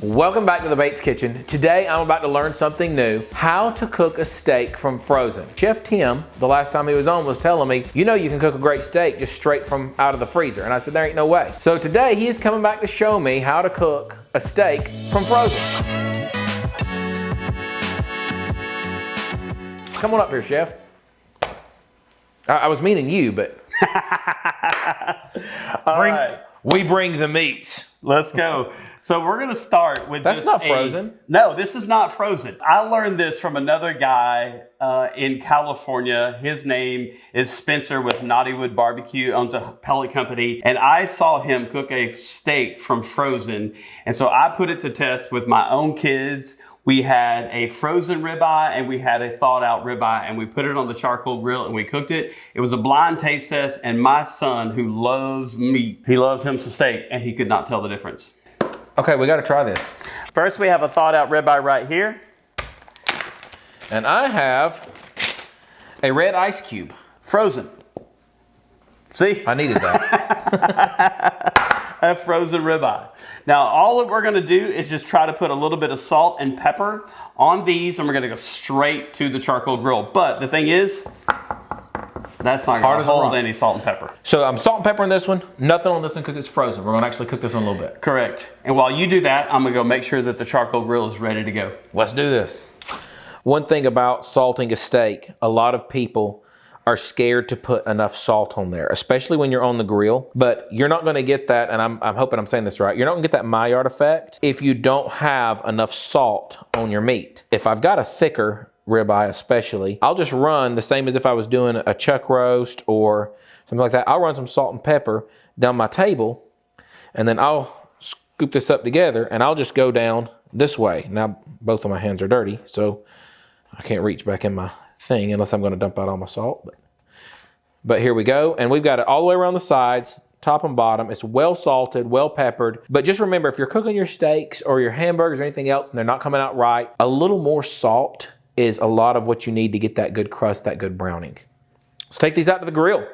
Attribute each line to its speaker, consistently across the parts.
Speaker 1: Welcome back to the Bates Kitchen. Today I'm about to learn something new, how to cook a steak from frozen. Chef Tim, the last time he was on, was telling me, you know you can cook a great steak just straight from out of the freezer. And I said, there ain't no way. So today he is coming back to show me how to cook a steak from frozen. Come on up here, Chef. I was meaning you, but we bring the meats.
Speaker 2: Let's go. So we're gonna start with
Speaker 1: That's not frozen.
Speaker 2: No, this is not frozen. I learned this from another guy in California. His name is Spencer with Knottywood Barbecue, owns a pellet company. And I saw him cook a steak from frozen. And so I put it to test with my own kids. We had a frozen ribeye and we had a thawed out ribeye, and we put it on the charcoal grill and we cooked it. It was a blind taste test, and my son, who loves meat, he loves him some steak, and he could not tell the difference.
Speaker 1: Okay, we gotta try this.
Speaker 2: First, we have a thawed out ribeye right here.
Speaker 1: And I have a red ice cube.
Speaker 2: Frozen. See?
Speaker 1: I needed that.
Speaker 2: A frozen ribeye. Now, all that we're gonna do is just try to put a little bit of salt and pepper on these, and we're gonna go straight to the charcoal grill. But the thing is, that's not gonna hold any salt and pepper.
Speaker 1: So I'm salt and pepper in this one, nothing on this one because it's frozen. We're gonna actually cook this one a little bit.
Speaker 2: Correct. And while you do that, I'm gonna go make sure that the charcoal grill is ready to go.
Speaker 1: Let's do this. One thing about salting a steak, a lot of people are scared to put enough salt on there, especially when you're on the grill. But you're not gonna get that, and I'm hoping I'm saying this right, you're not gonna get that Maillard effect if you don't have enough salt on your meat. If I've got a thicker ribeye especially, I'll just run the same as if I was doing a chuck roast or something like that. I'll run some salt and pepper down my table, and then I'll scoop this up together, and I'll just go down this way. Now, both of my hands are dirty, so I can't reach back in my thing unless I'm gonna dump out all my salt. But here we go, and we've got it all the way around the sides, top and bottom. It's well salted, well peppered. But just remember, if you're cooking your steaks or your hamburgers or anything else and they're not coming out right, a little more salt is a lot of what you need to get that good crust, that good browning. Let's take these out to the grill.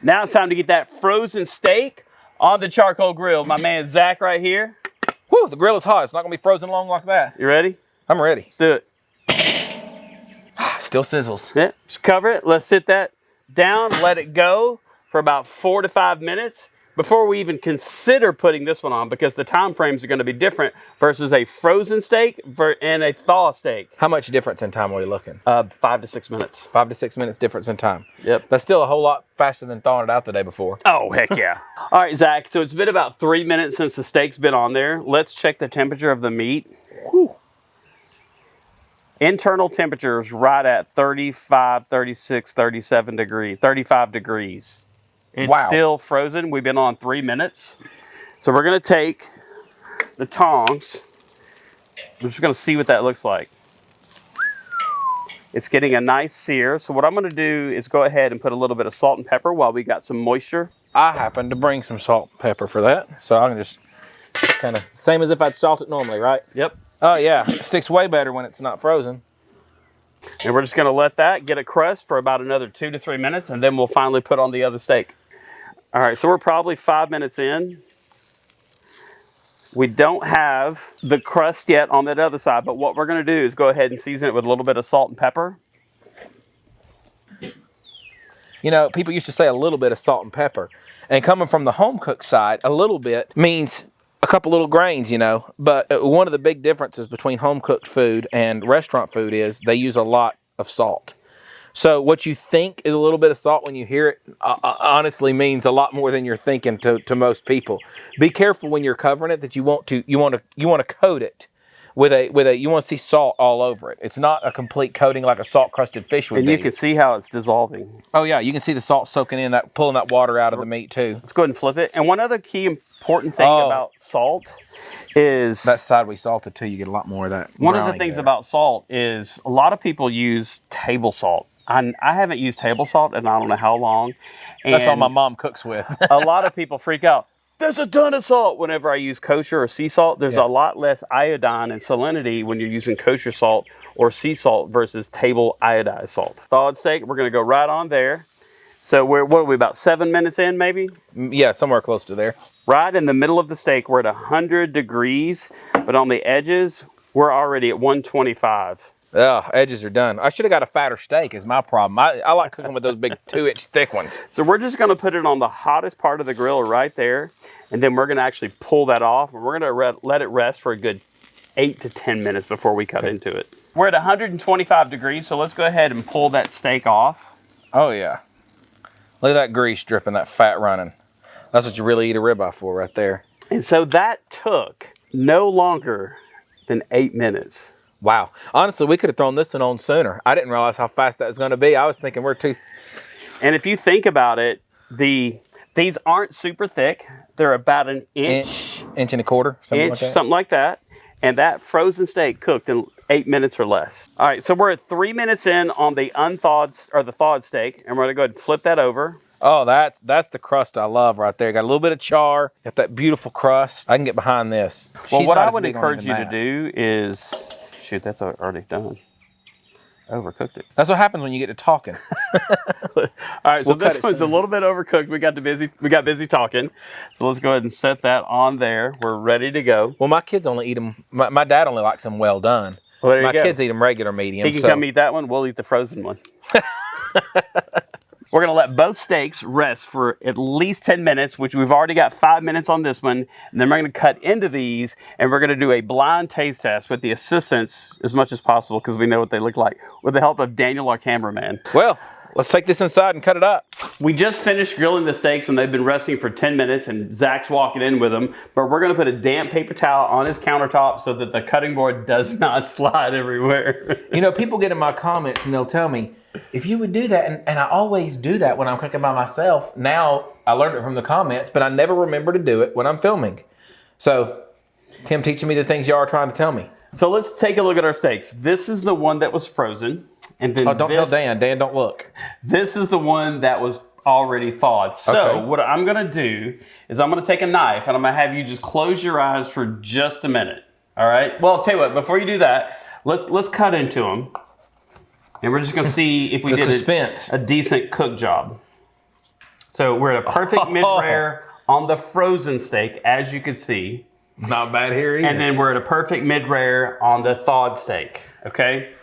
Speaker 2: Now it's time to get that frozen steak on the charcoal grill. My man Zach right here.
Speaker 1: Whew, the grill is hot. It's not gonna be frozen long like that.
Speaker 2: You ready?
Speaker 1: I'm ready.
Speaker 2: Let's do it.
Speaker 1: Still sizzles.
Speaker 2: Yeah, just cover it. Let's sit that down, let it go for about 4 to 5 minutes before we even consider putting this one on, because the time frames are going to be different versus a frozen steak and a thaw steak.
Speaker 1: How much difference in time are we looking?
Speaker 2: 5 to 6 minutes.
Speaker 1: 5 to 6 minutes difference in time.
Speaker 2: Yep.
Speaker 1: That's still a whole lot faster than thawing it out the day before.
Speaker 2: Oh, heck yeah. All right, Zach, so it's been about 3 minutes since the steak's been on there. Let's check the temperature of the meat. Whew. Internal temperature is right at 35, 36, 37 degrees, 35 degrees. It's still frozen. We've been on 3 minutes. So we're gonna take the tongs. We're just gonna see what that looks like. It's getting a nice sear. So what I'm gonna do is go ahead and put a little bit of salt and pepper while we got some moisture.
Speaker 1: I happen to bring some salt and pepper for that. So I can just kind of, same as if I'd salt it normally, right?
Speaker 2: Yep.
Speaker 1: Oh yeah, it sticks way better when it's not frozen.
Speaker 2: And we're just gonna let that get a crust for about another 2 to 3 minutes, and then we'll finally put on the other steak. All right, so we're probably 5 minutes in. We don't have the crust yet on that other side, but what we're gonna do is go ahead and season it with a little bit of salt and pepper.
Speaker 1: You know, people used to say a little bit of salt and pepper. And coming from the home cook side, a little bit means a couple little grains, you know. But one of the big differences between home cooked food and restaurant food is they use a lot of salt. So what you think is a little bit of salt when you hear it honestly means a lot more than you're thinking to most people. Be careful when you're covering it that you want to coat it with a you want to see salt all over it. It's not a complete coating like a salt crusted fish would be.
Speaker 2: And you can see how it's dissolving.
Speaker 1: Oh yeah, you can see the salt soaking in, that pulling that water out of the meat too.
Speaker 2: Let's go ahead and flip it. And one other key important thing about salt is
Speaker 1: that side we salted too. You get a lot more of that.
Speaker 2: One of the things about salt is a lot of people use table salt. I haven't used table salt in I don't know how long. And
Speaker 1: that's all my mom cooks with.
Speaker 2: A lot of people freak out. There's a ton of salt whenever I use kosher or sea salt. There's a lot less iodine and salinity when you're using kosher salt or sea salt versus table iodized salt. Thawed steak, we're gonna go right on there. So what are we, about 7 minutes in maybe?
Speaker 1: Yeah, somewhere close to there.
Speaker 2: right in the middle of the steak, we're at 100 degrees, but on the edges, we're already at 125.
Speaker 1: Oh, edges are done. I should have got a fatter steak is my problem. I like cooking with those big 2-inch thick ones.
Speaker 2: So we're just gonna put it on the hottest part of the grill right there, and then we're gonna actually pull that off, and we're gonna let it rest for a good 8 to 10 minutes before we cut into it. We're at 125 degrees, so let's go ahead and pull that steak off.
Speaker 1: Oh yeah. Look at that grease dripping, that fat running. That's what you really eat a ribeye for right there.
Speaker 2: And so that took no longer than 8 minutes.
Speaker 1: Wow. Honestly, we could have thrown this one on sooner. I didn't realize how fast that was going to be. I was thinking we're too...
Speaker 2: And if you think about it, these aren't super thick. They're about an inch
Speaker 1: and a quarter,
Speaker 2: something like that. And that frozen steak cooked in 8 minutes or less. All right, so we're at 3 minutes in on the thawed steak, and we're gonna go ahead and flip that over.
Speaker 1: Oh, that's the crust I love right there. Got a little bit of char, got that beautiful crust. I can get behind this.
Speaker 2: Well, what I would encourage you to do is, shoot, that's already done. Overcooked it.
Speaker 1: That's what happens when you get to talking.
Speaker 2: All right, so this one's a little bit overcooked. We got busy talking. So let's go ahead and set that on there. We're ready to go.
Speaker 1: Well, my kids only eat them. My dad only likes them well done.
Speaker 2: Well, there you
Speaker 1: my
Speaker 2: go.
Speaker 1: kids eat them regular medium.
Speaker 2: He can come eat that one. We'll eat the frozen one. We're going to let both steaks rest for at least 10 minutes, which we've already got 5 minutes on this one. And then we're going to cut into these, and we're going to do a blind taste test with the assistants as much as possible, because we know what they look like, with the help of Daniel, our cameraman.
Speaker 1: Well, let's take this inside and cut it up.
Speaker 2: We just finished grilling the steaks, and they've been resting for 10 minutes, and Zach's walking in with them. But we're going to put a damp paper towel on his countertop so that the cutting board does not slide everywhere.
Speaker 1: You know, people get in my comments, and they'll tell me, if you would do that, and I always do that when I'm cooking by myself. Now, I learned it from the comments, but I never remember to do it when I'm filming. So, Tim teaching me the things y'all are trying to tell me.
Speaker 2: So let's take a look at our steaks. This is the one that was frozen. And then
Speaker 1: don't tell Dan. Dan, don't look.
Speaker 2: This is the one that was already thawed. So what I'm going to do is I'm going to take a knife, and I'm going to have you just close your eyes for just a minute. All right? Well, I'll tell you what. Before you do that, let's cut into them. And we're just going to see if we did a decent cook job. So we're at a perfect mid-rare on the frozen steak, as you can see.
Speaker 1: Not bad here either.
Speaker 2: And then we're at a perfect mid-rare on the thawed steak, okay?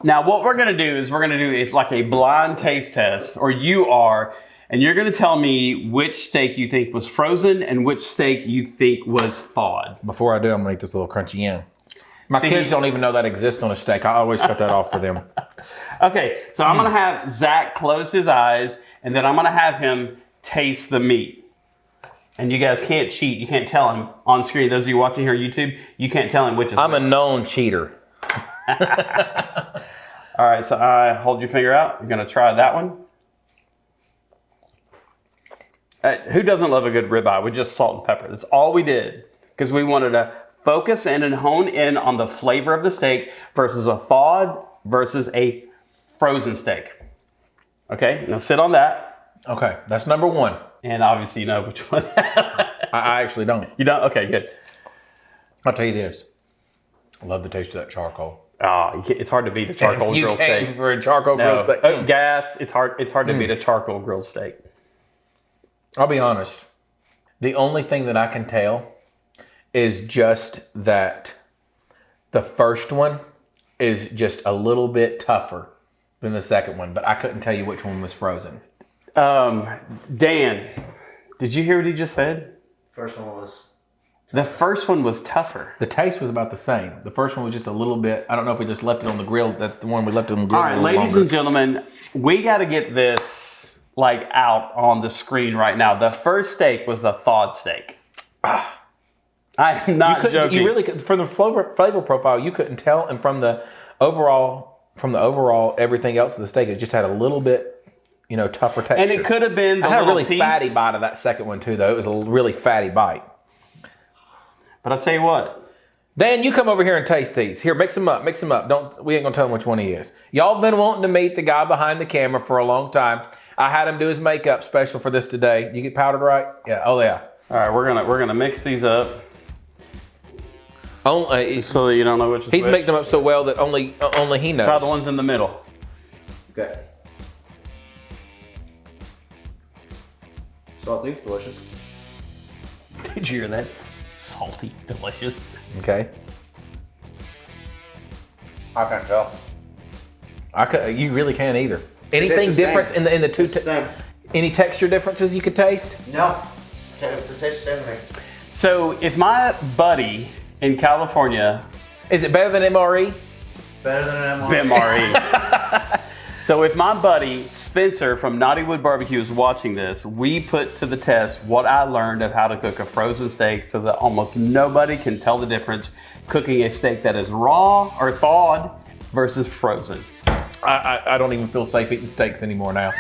Speaker 2: Now, what we're going to do is it's like a blind taste test, or you are, and you're going to tell me which steak you think was frozen and which steak you think was thawed.
Speaker 1: Before I do, I'm going to eat this little crunchy end. My kids don't even know that exists on a steak. I always cut that off for them.
Speaker 2: Okay, so I'm going to have Zach close his eyes, and then I'm going to have him taste the meat. And you guys can't cheat. You can't tell him on screen. Those of you watching here on YouTube, you can't tell him which is
Speaker 1: I'm a known cheater.
Speaker 2: All right, so I hold your finger out. You're going to try that one. Who doesn't love a good ribeye with just salt and pepper? That's all we did, because we wanted to focus in and hone in on the flavor of the steak versus a thawed versus a frozen steak. Okay, now sit on that.
Speaker 1: Okay, that's number one.
Speaker 2: And obviously you know which one.
Speaker 1: I actually don't.
Speaker 2: You don't? Okay, good.
Speaker 1: I'll tell you this. I love the taste of that charcoal.
Speaker 2: Oh, it's hard to beat a charcoal grilled steak.
Speaker 1: For a charcoal grilled steak.
Speaker 2: Gas, it's hard to beat a charcoal grilled steak.
Speaker 1: I'll be honest. The only thing that I can tell is just that the first one is just a little bit tougher than the second one, but I couldn't tell you which one was frozen.
Speaker 2: Dan, did you hear what he just said? The first one was tougher.
Speaker 1: The taste was about the same. The first one was just a little bit, I don't know if we just left it on the grill, that the one we left it on the grill.
Speaker 2: All right, ladies and gentlemen, we got to get this out on the screen right now. The first steak was the thawed steak. I am not joking.
Speaker 1: You really could, from the flavor profile, you couldn't tell, and from the overall everything else of the steak, it just had a little bit, tougher texture.
Speaker 2: And it could have been the
Speaker 1: I had a really
Speaker 2: piece.
Speaker 1: fatty bite of that second one too, though. It was a really fatty bite.
Speaker 2: But I'll tell you what.
Speaker 1: Dan, you come over here and taste these. Here, mix them up. We ain't gonna tell him which one he is. Y'all been wanting to meet the guy behind the camera for a long time. I had him do his makeup special for this today. You get powdered right? Yeah. Oh yeah.
Speaker 2: All right, we're gonna mix these up. So that you don't know which is
Speaker 1: He's
Speaker 2: which.
Speaker 1: mixed them up so well that only he knows.
Speaker 2: Try the ones in the middle.
Speaker 3: Okay. Salty, delicious.
Speaker 1: Did you hear that?
Speaker 2: Salty, delicious.
Speaker 1: Okay.
Speaker 3: I can't tell.
Speaker 1: You really can't either. Anything
Speaker 3: tastes the
Speaker 1: different
Speaker 3: same.
Speaker 1: in the two?
Speaker 3: It's the same.
Speaker 1: Any texture differences you could taste?
Speaker 3: No. It tastes the same to me.
Speaker 2: So if my buddy in California,
Speaker 1: Is it better than MRE?
Speaker 3: Better than an MRE.
Speaker 2: BMRE. So if my buddy Spencer from Naughty Wood Barbecue is watching this, we put to the test what I learned of how to cook a frozen steak so that almost nobody can tell the difference cooking a steak that is raw or thawed versus frozen.
Speaker 1: I don't even feel safe eating steaks anymore now.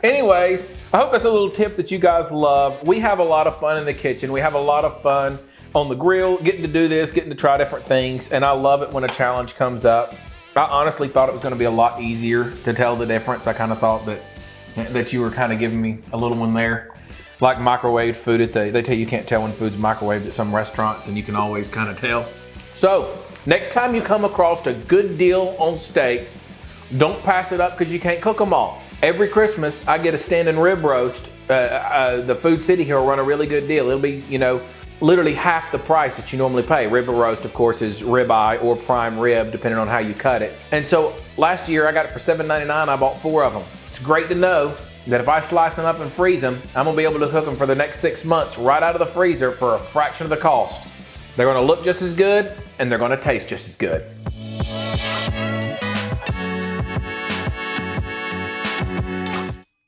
Speaker 1: Anyways, I hope that's a little tip that you guys love. We have a lot of fun in the kitchen. We have a lot of fun on the grill, getting to do this, getting to try different things, and I love it when a challenge comes up. I honestly thought it was going to be a lot easier to tell the difference. I kind of thought that you were kind of giving me a little one there. Like microwaved food, they tell you can't tell when food's microwaved at some restaurants, and you can always kind of tell. So, next time you come across a good deal on steaks, don't pass it up because you can't cook them all. Every Christmas, I get a standing rib roast. The Food City here will run a really good deal. It'll be, literally half the price that you normally pay. Rib roast, of course, is ribeye or prime rib, depending on how you cut it. And so last year I got it for $7.99. I bought 4 of them. It's great to know that if I slice them up and freeze them, I'm gonna be able to cook them for the next 6 months right out of the freezer for a fraction of the cost. They're gonna look just as good and they're gonna taste just as good.